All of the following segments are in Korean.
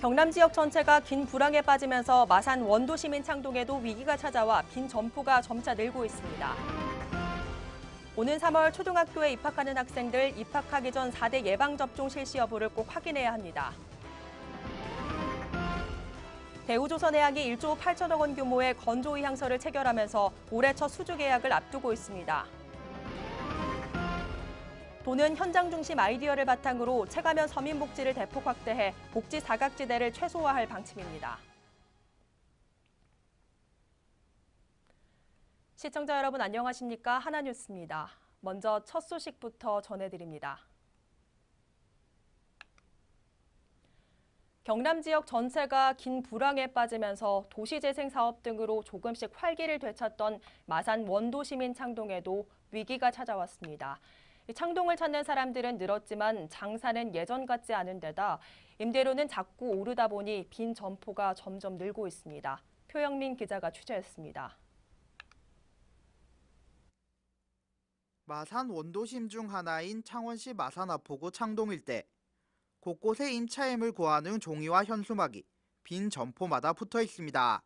경남 지역 전체가 긴 불황에 빠지면서 마산 원도 시민 창동에도 위기가 찾아와 빈 점포가 점차 늘고 있습니다. 오는 3월 초등학교에 입학하는 학생들 입학하기 전 4대 예방접종 실시 여부를 꼭 확인해야 합니다. 대우조선해양이 1조 8천억 원 규모의 건조 의향서를 체결하면서 올해 첫 수주 계약을 앞두고 있습니다. 도는 현장 중심 아이디어를 바탕으로 체가면 서민복지를 대폭 확대해 복지 사각지대를 최소화할 방침입니다. 시청자 여러분 안녕하십니까? 하나뉴스입니다. 먼저 첫 소식부터 전해드립니다. 경남 지역 전체가 긴 불황에 빠지면서 도시재생 사업 등으로 조금씩 활기를 되찾던 마산 원도 시민 창동에도 위기가 찾아왔습니다. 창동을 찾는 사람들은 늘었지만 장사는 예전 같지 않은 데다 임대료는 자꾸 오르다 보니 빈 점포가 점점 늘고 있습니다. 표영민 기자가 취재했습니다. 마산 원도심 중 하나인 창원시 마산 아포구 창동 일대. 곳곳에 임차임을 구하는 종이와 현수막이 빈 점포마다 붙어 있습니다.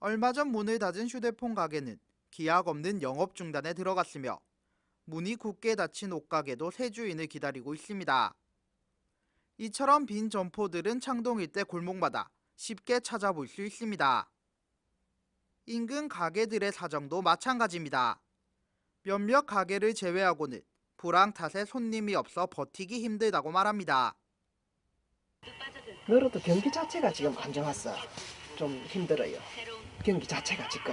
얼마 전 문을 닫은 휴대폰 가게는 기약 없는 영업 중단에 들어갔으며 문이 굳게 닫힌 옷가게도 새 주인을 기다리고 있습니다. 이처럼 빈 점포들은 창동 일대 골목마다 쉽게 찾아볼 수 있습니다. 인근 가게들의 사정도 마찬가지입니다. 몇몇 가게를 제외하고는 불황 탓에 손님이 없어 버티기 힘들다고 말합니다. 늘어도 경기 자체가 지금 안 좋았어. 좀 힘들어요. 경기 자체가 지금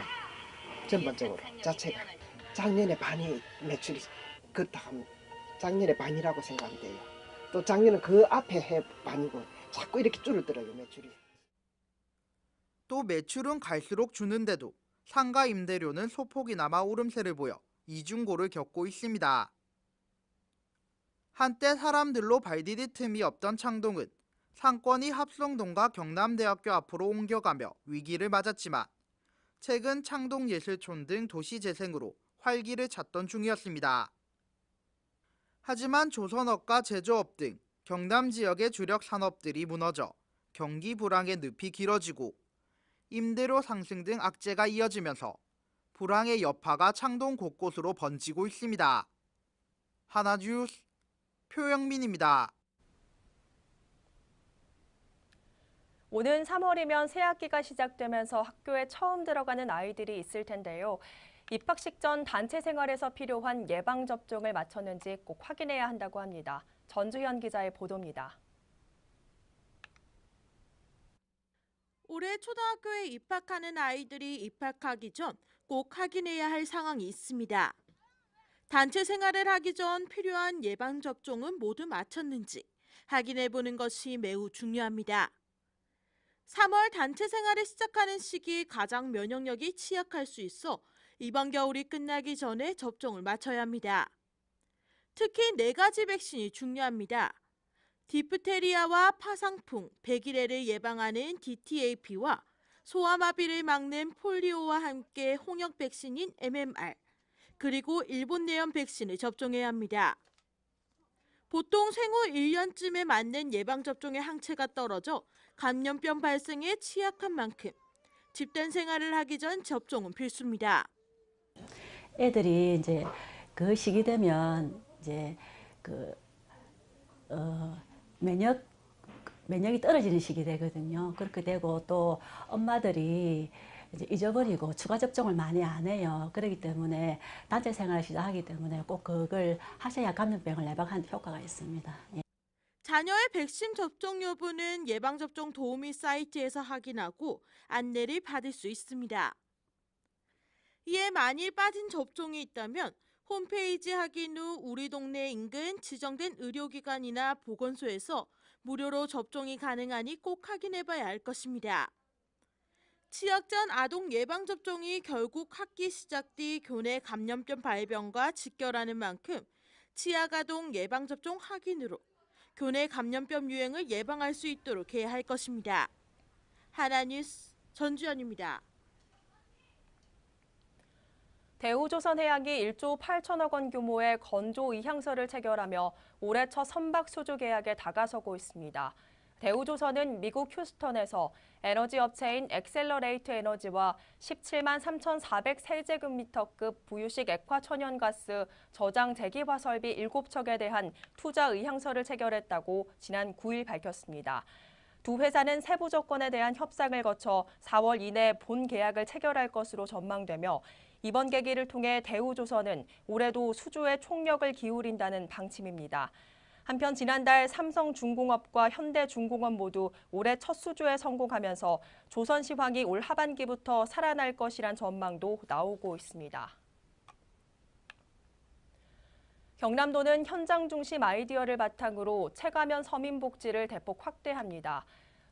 전반적으로 자체가 작년에 반이 매출이 그렇다 하면 작년에 반이라고 생각이 돼요. 또 작년은 그 앞에 해 반이고 자꾸 이렇게 줄어들어요 매출이. 또 매출은 갈수록 주는데도 상가 임대료는 소폭이나마 오름세를 보여 이중고를 겪고 있습니다. 한때 사람들로 발디딜 틈이 없던 창동은 상권이 합성동과 경남대학교 앞으로 옮겨가며 위기를 맞았지만 최근 창동예술촌 등 도시재생으로 활기를 찾던 중이었습니다. 하지만 조선업과 제조업 등 경남 지역의 주력 산업들이 무너져 경기 불황의 늪이 길어지고 임대료 상승 등 악재가 이어지면서 불황의 여파가 창동 곳곳으로 번지고 있습니다. 하나뉴스 표영민입니다. 오는 3월이면 새학기가 시작되면서 학교에 처음 들어가는 아이들이 있을 텐데요. 입학식 전 단체 생활에서 필요한 예방접종을 마쳤는지 꼭 확인해야 한다고 합니다. 전주현 기자의 보도입니다. 올해 초등학교에 입학하는 아이들이 입학하기 전 꼭 확인해야 할 상황이 있습니다. 단체 생활을 하기 전 필요한 예방접종은 모두 마쳤는지 확인해보는 것이 매우 중요합니다. 3월 단체 생활을 시작하는 시기 가장 면역력이 취약할 수 있어 이번 겨울이 끝나기 전에 접종을 마쳐야 합니다. 특히 4가지 백신이 중요합니다. 디프테리아와 파상풍, 백일해를 예방하는 DTAP와 소아마비를 막는 폴리오와 함께 홍역 백신인 MMR, 그리고 일본 내염 백신을 접종해야 합니다. 보통 생후 1년쯤에 맞는 예방접종의 항체가 떨어져 감염병 발생에 취약한 만큼 집단 생활을 하기 전 접종은 필수입니다. 애들이 이제 그 시기 되면 이제 면역이 떨어지는 시기 되거든요. 그렇게 되고 또 엄마들이 이제 잊어버리고 추가 접종을 많이 안 해요. 그렇기 때문에 단체 생활을 시작하기 때문에 꼭 그걸 하셔야 감염병을 예방하는 데 효과가 있습니다. 예. 자녀의 백신 접종 여부는 예방접종 도우미 사이트에서 확인하고 안내를 받을 수 있습니다. 이에 만일 빠진 접종이 있다면 홈페이지 확인 후 우리 동네 인근 지정된 의료기관이나 보건소에서 무료로 접종이 가능하니 꼭 확인해봐야 할 것입니다. 취약 전 아동 예방접종이 결국 학기 시작 뒤 교내 감염병 발병과 직결하는 만큼 취약 아동 예방접종 확인으로 교내 감염병 유행을 예방할 수 있도록 해야 할 것입니다. 하나뉴스 전주현입니다. 대우조선해양이 1조 8천억 원 규모의 건조 의향서를 체결하며 올해 첫 선박 수주 계약에 다가서고 있습니다. 대우조선은 미국 휴스턴에서 에너지 업체인 엑셀러레이트 에너지와 17만 3,400세제곱미터급 부유식 액화천연가스 저장 재기화 설비 7척에 대한 투자 의향서를 체결했다고 지난 9일 밝혔습니다. 두 회사는 세부 조건에 대한 협상을 거쳐 4월 이내 본 계약을 체결할 것으로 전망되며 이번 계기를 통해 대우조선은 올해도 수주에 총력을 기울인다는 방침입니다. 한편 지난달 삼성중공업과 현대중공업 모두 올해 첫 수주에 성공하면서 조선시황이 올 하반기부터 살아날 것이란 전망도 나오고 있습니다. 경남도는 현장 중심 아이디어를 바탕으로 체가면 서민복지를 대폭 확대합니다.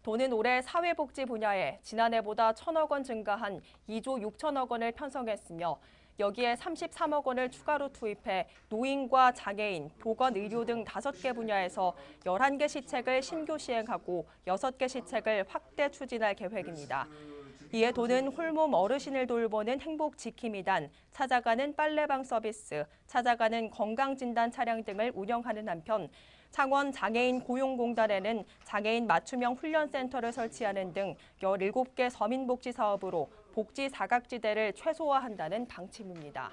도는 올해 사회복지 분야에 지난해보다 1,000억 원 증가한 2조 6천억 원을 편성했으며 여기에 33억 원을 추가로 투입해 노인과 장애인, 보건, 의료 등 5개 분야에서 11개 시책을 신규 시행하고 6개 시책을 확대 추진할 계획입니다. 이에 도는 홀몸 어르신을 돌보는 행복지킴이단, 찾아가는 빨래방 서비스, 찾아가는 건강진단 차량 등을 운영하는 한편 창원 장애인 고용공단에는 장애인 맞춤형 훈련센터를 설치하는 등 17개 서민복지 사업으로 복지 사각지대를 최소화한다는 방침입니다.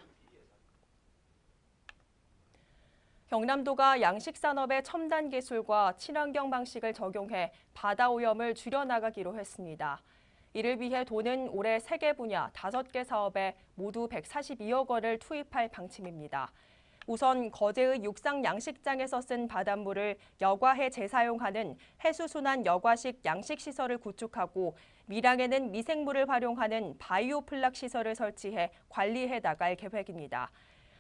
경남도가 양식산업의 첨단 기술과 친환경 방식을 적용해 바다 오염을 줄여나가기로 했습니다. 이를 위해 도는 올해 3개 분야 5개 사업에 모두 142억 원을 투입할 방침입니다. 우선 거제의 육상 양식장에서 쓴 바닷물을 여과해 재사용하는 해수순환 여과식 양식시설을 구축하고 밀양에는 미생물을 활용하는 바이오플락 시설을 설치해 관리해 나갈 계획입니다.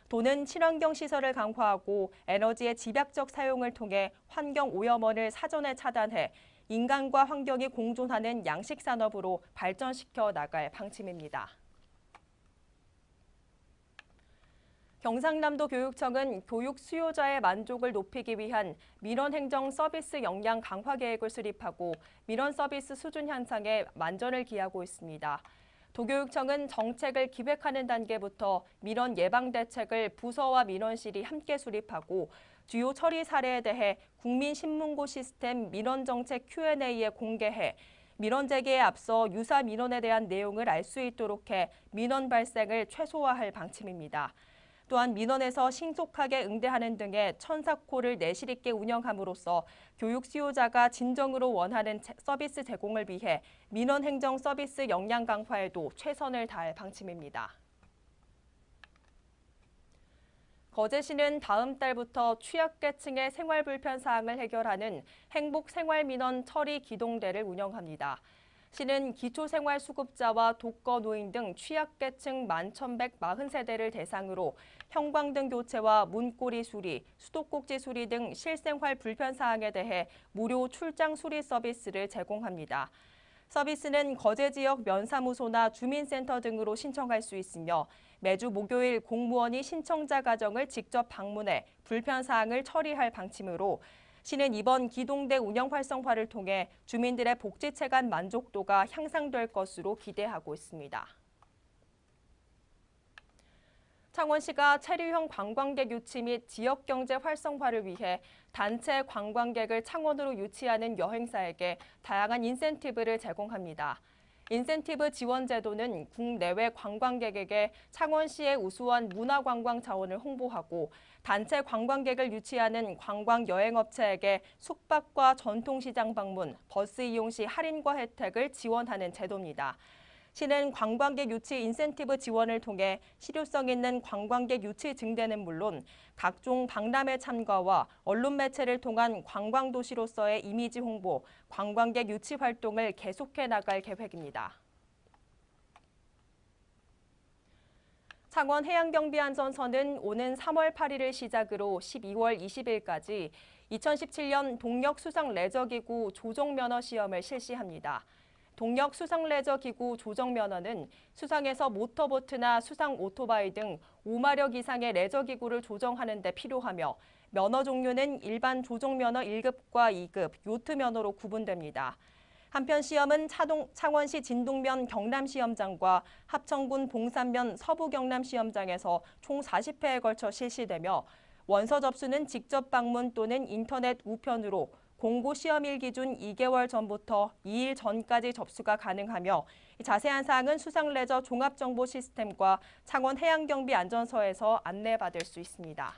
도는 친환경 시설을 강화하고 에너지의 집약적 사용을 통해 환경 오염원을 사전에 차단해 인간과 환경이 공존하는 양식산업으로 발전시켜 나갈 방침입니다. 경상남도 교육청은 교육 수요자의 만족을 높이기 위한 민원행정 서비스 역량 강화 계획을 수립하고 민원 서비스 수준 향상에 만전을 기하고 있습니다. 도교육청은 정책을 기획하는 단계부터 민원 예방 대책을 부서와 민원실이 함께 수립하고 주요 처리 사례에 대해 국민신문고 시스템 민원정책 Q&A에 공개해 민원 제기에 앞서 유사 민원에 대한 내용을 알 수 있도록 해 민원 발생을 최소화할 방침입니다. 또한 민원에서 신속하게 응대하는 등의 천사콜을 내실 있게 운영함으로써 교육 수요자가 진정으로 원하는 서비스 제공을 위해 민원 행정 서비스 역량 강화에도 최선을 다할 방침입니다. 거제시는 다음 달부터 취약계층의 생활불편 사항을 해결하는 행복생활민원 처리 기동대를 운영합니다. 시는 기초생활수급자와 독거노인 등 취약계층 11,140세대를 대상으로 형광등 교체와 문고리 수리, 수도꼭지 수리 등 실생활 불편 사항에 대해 무료 출장 수리 서비스를 제공합니다. 서비스는 거제 지역 면사무소나 주민센터 등으로 신청할 수 있으며 매주 목요일 공무원이 신청자 가정을 직접 방문해 불편 사항을 처리할 방침으로 시는 이번 기동대 운영 활성화를 통해 주민들의 복지 체감 만족도가 향상될 것으로 기대하고 있습니다. 창원시가 체류형 관광객 유치 및 지역경제 활성화를 위해 단체 관광객을 창원으로 유치하는 여행사에게 다양한 인센티브를 제공합니다. 인센티브 지원 제도는 국내외 관광객에게 창원시의 우수한 문화관광 자원을 홍보하고 단체 관광객을 유치하는 관광여행업체에게 숙박과 전통시장 방문, 버스 이용 시 할인과 혜택을 지원하는 제도입니다. 시는 관광객 유치 인센티브 지원을 통해 실효성 있는 관광객 유치 증대는 물론 각종 박람회 참가와 언론 매체를 통한 관광도시로서의 이미지 홍보, 관광객 유치 활동을 계속해 나갈 계획입니다. 창원 해양경비안전선은 오는 3월 8일을 시작으로 12월 20일까지 2017년 동력 수상 레저기구 조종면허 시험을 실시합니다. 동력 수상 레저기구 조정면허는 수상에서 모터보트나 수상 오토바이 등 5마력 이상의 레저기구를 조정하는 데 필요하며 면허 종류는 일반 조종면허 1급과 2급, 요트면허로 구분됩니다. 한편 시험은 창원시 진동면 경남시험장과 합천군 봉산면 서부경남시험장에서 총 40회에 걸쳐 실시되며 원서 접수는 직접 방문 또는 인터넷 우편으로 공고 시험일 기준 2개월 전부터 2일 전까지 접수가 가능하며 자세한 사항은 수상레저 종합정보 시스템과 창원 해양경비 안전서에서 안내받을 수 있습니다.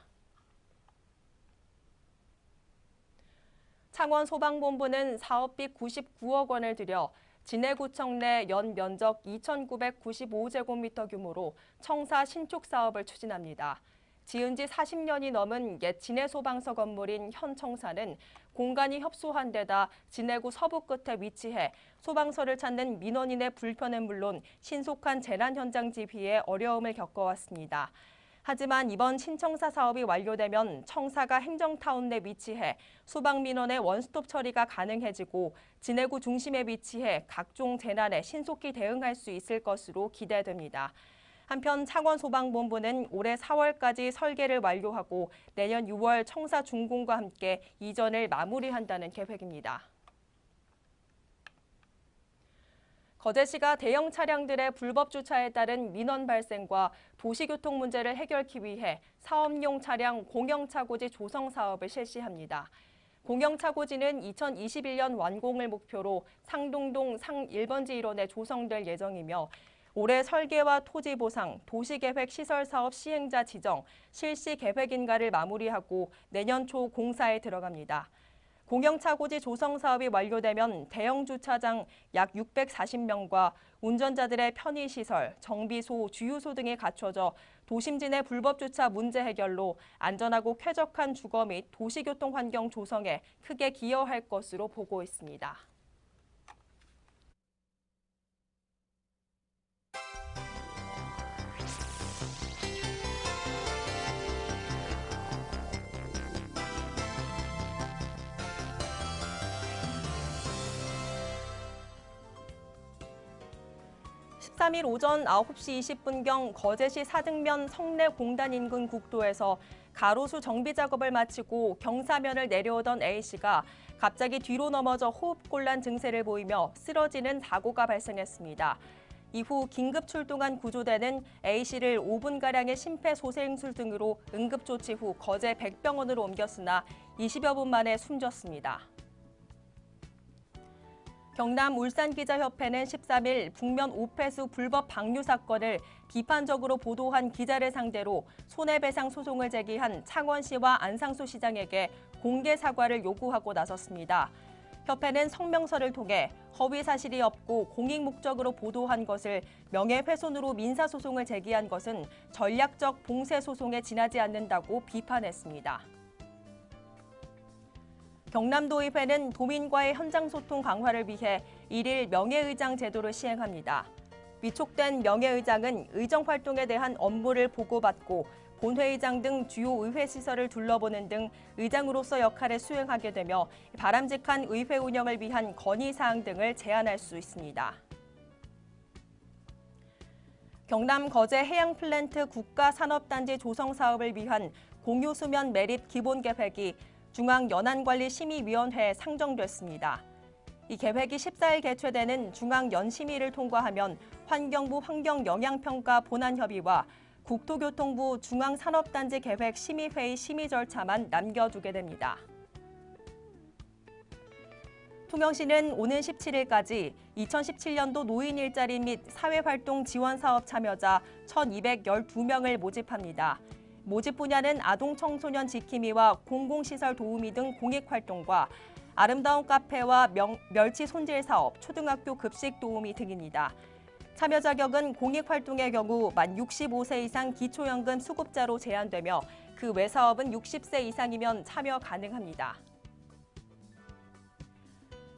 창원 소방본부는 사업비 99억 원을 들여 진해구청 내 연 면적 2,995제곱미터 규모로 청사 신축 사업을 추진합니다. 지은 지 40년이 넘은 옛 진해소방서 건물인 현 청사는 공간이 협소한 데다 진해구 서부 끝에 위치해 소방서를 찾는 민원인의 불편은 물론 신속한 재난 현장 지휘에 어려움을 겪어왔습니다. 하지만 이번 신청사 사업이 완료되면 청사가 행정타운 내 위치해 소방민원의 원스톱 처리가 가능해지고 진해구 중심에 위치해 각종 재난에 신속히 대응할 수 있을 것으로 기대됩니다. 한편 창원소방본부는 올해 4월까지 설계를 완료하고 내년 6월 청사 준공과 함께 이전을 마무리한다는 계획입니다. 거제시가 대형 차량들의 불법 주차에 따른 민원 발생과 도시교통 문제를 해결하기 위해 사업용 차량 공영차고지 조성 사업을 실시합니다. 공영차고지는 2021년 완공을 목표로 상동동 상 1번지 일원에 조성될 예정이며 올해 설계와 토지 보상, 도시계획 시설사업 시행자 지정, 실시 계획인가를 마무리하고 내년 초 공사에 들어갑니다. 공영차고지 조성 사업이 완료되면 대형 주차장 약 640명과 운전자들의 편의시설, 정비소, 주유소 등이 갖춰져 도심지 내 불법 주차 문제 해결로 안전하고 쾌적한 주거 및 도시교통 환경 조성에 크게 기여할 것으로 보고 있습니다. (13일) 오전 9시 20분경 거제시 사등면 성내공단 인근 국도에서 가로수 정비 작업을 마치고 경사면을 내려오던 A씨가 갑자기 뒤로 넘어져 호흡곤란 증세를 보이며 쓰러지는 사고가 발생했습니다. 이후 긴급 출동한 구조대는 A씨를 5분가량의 심폐소생술 등으로 응급조치 후 거제 백병원으로 옮겼으나 20여 분 만에 숨졌습니다. 경남 울산기자협회는 13일 북면 오폐수 불법 방류 사건을 비판적으로 보도한 기자를 상대로 손해배상 소송을 제기한 창원시와 안상수 시장에게 공개 사과를 요구하고 나섰습니다. 협회는 성명서를 통해 허위 사실이 없고 공익 목적으로 보도한 것을 명예훼손으로 민사소송을 제기한 것은 전략적 봉쇄 소송에 지나지 않는다고 비판했습니다. 경남도의회는 도민과의 현장 소통 강화를 위해 1일 명예의장 제도를 시행합니다. 위촉된 명예의장은 의정 활동에 대한 업무를 보고받고 본회의장 등 주요 의회 시설을 둘러보는 등 의장으로서 역할을 수행하게 되며 바람직한 의회 운영을 위한 건의사항 등을 제안할 수 있습니다. 경남 거제 해양플랜트 국가산업단지 조성 사업을 위한 공유수면 매립 기본계획이 중앙연안관리심의위원회에 상정됐습니다. 이 계획이 14일 개최되는 중앙연심의를 통과하면 환경부 환경영향평가 본안협의와 국토교통부 중앙산업단지 계획 심의회의 심의 절차만 남겨두게 됩니다. 통영시는 오는 17일까지 2017년도 노인 일자리 및 사회활동 지원사업 참여자 1,212명을 모집합니다. 모집 분야는 아동 청소년 지킴이와 공공시설 도우미 등 공익활동과 아름다운 카페와 멸치 손질 사업, 초등학교 급식 도우미 등입니다. 참여 자격은 공익활동의 경우 만 65세 이상 기초연금 수급자로 제한되며 그 외 사업은 60세 이상이면 참여 가능합니다.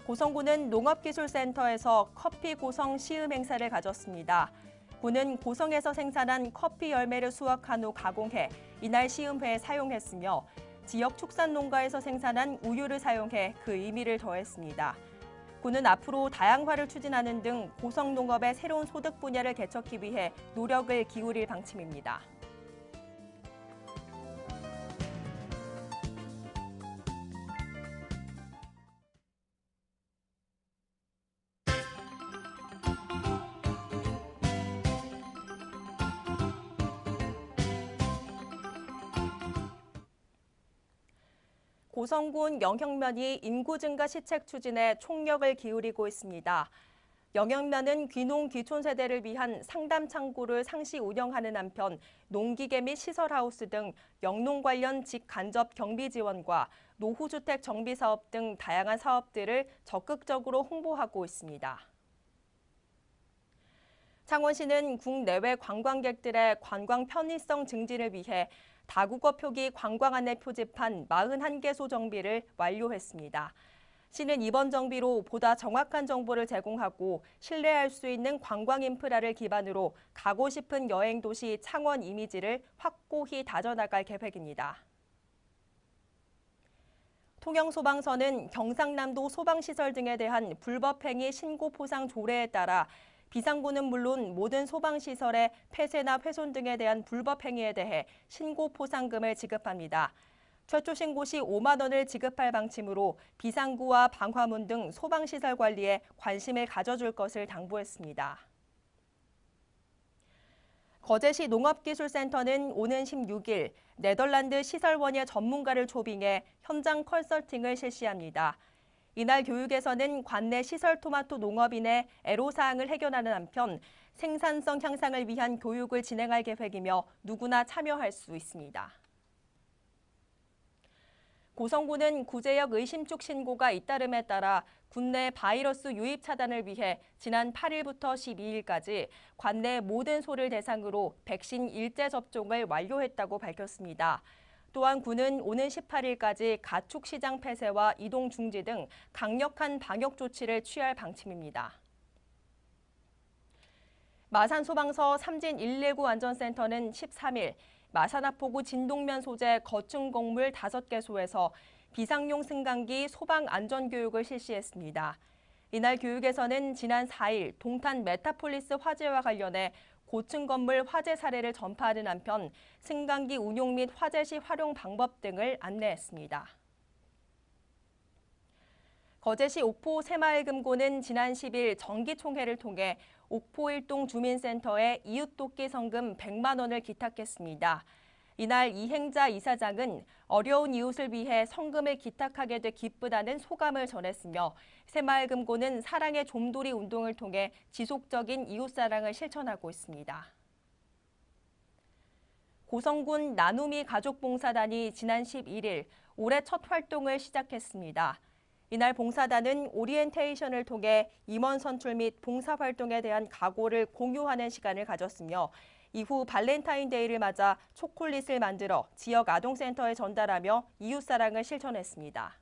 고성군은 농업기술센터에서 커피 고성 시음 행사를 가졌습니다. 군은 고성에서 생산한 커피 열매를 수확한 후 가공해 이날 시음회에 사용했으며 지역 축산 농가에서 생산한 우유를 사용해 그 의미를 더했습니다. 군은 앞으로 다양화를 추진하는 등 고성 농업의 새로운 소득 분야를 개척하기 위해 노력을 기울일 방침입니다. 고성군 영형면이 인구 증가 시책 추진에 총력을 기울이고 있습니다. 영형면은 귀농 귀촌 세대를 위한 상담 창구를 상시 운영하는 한편 농기계 및 시설하우스 등 영농 관련 직간접 경비 지원과 노후주택 정비 사업 등 다양한 사업들을 적극적으로 홍보하고 있습니다. 창원시는 국내외 관광객들의 관광 편의성 증진을 위해 다국어 표기 관광 안내 표지판 41개소 정비를 완료했습니다. 시는 이번 정비로 보다 정확한 정보를 제공하고 신뢰할 수 있는 관광 인프라를 기반으로 가고 싶은 여행 도시 창원 이미지를 확고히 다져나갈 계획입니다. 통영소방서는 경상남도 소방시설 등에 대한 불법행위 신고 포상 조례에 따라 비상구는 물론 모든 소방시설의 폐쇄나 훼손 등에 대한 불법행위에 대해 신고 포상금을 지급합니다. 최초 신고 시 5만 원을 지급할 방침으로 비상구와 방화문 등 소방시설 관리에 관심을 가져줄 것을 당부했습니다. 거제시 농업기술센터는 오는 16일 네덜란드 시설원예 전문가를 초빙해 현장 컨설팅을 실시합니다. 이날 교육에서는 관내 시설 토마토 농업인의 애로사항을 해결하는 한편 생산성 향상을 위한 교육을 진행할 계획이며 누구나 참여할 수 있습니다. 고성군은 구제역 의심축 신고가 잇따름에 따라 국내 바이러스 유입 차단을 위해 지난 8일부터 12일까지 관내 모든 소를 대상으로 백신 일제 접종을 완료했다고 밝혔습니다. 또한 군은 오는 18일까지 가축 시장 폐쇄와 이동 중지 등 강력한 방역 조치를 취할 방침입니다. 마산소방서 삼진119안전센터는 13일 마산하포구 진동면 소재 거층 건물 5개소에서 비상용 승강기 소방 안전교육을 실시했습니다. 이날 교육에서는 지난 4일 동탄 메타폴리스 화재와 관련해 고층 건물 화재 사례를 전파하는 한편 승강기 운용 및 화재 시 활용 방법 등을 안내했습니다. 거제시 옥포 새마을금고는 지난 10일 정기총회를 통해 옥포 일동 주민센터에 이웃돕기 성금 100만 원을 기탁했습니다. 이날 이행자 이사장은 어려운 이웃을 위해 성금을 기탁하게 돼 기쁘다는 소감을 전했으며 새마을금고는 사랑의 좀돌이 운동을 통해 지속적인 이웃사랑을 실천하고 있습니다. 고성군 나눔이 가족봉사단이 지난 11일 올해 첫 활동을 시작했습니다. 이날 봉사단은 오리엔테이션을 통해 임원 선출 및 봉사활동에 대한 각오를 공유하는 시간을 가졌으며 이후 발렌타인데이를 맞아 초콜릿을 만들어 지역 아동센터에 전달하며 이웃사랑을 실천했습니다.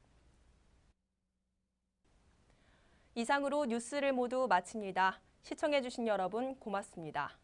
이상으로 뉴스를 모두 마칩니다. 시청해주신 여러분 고맙습니다.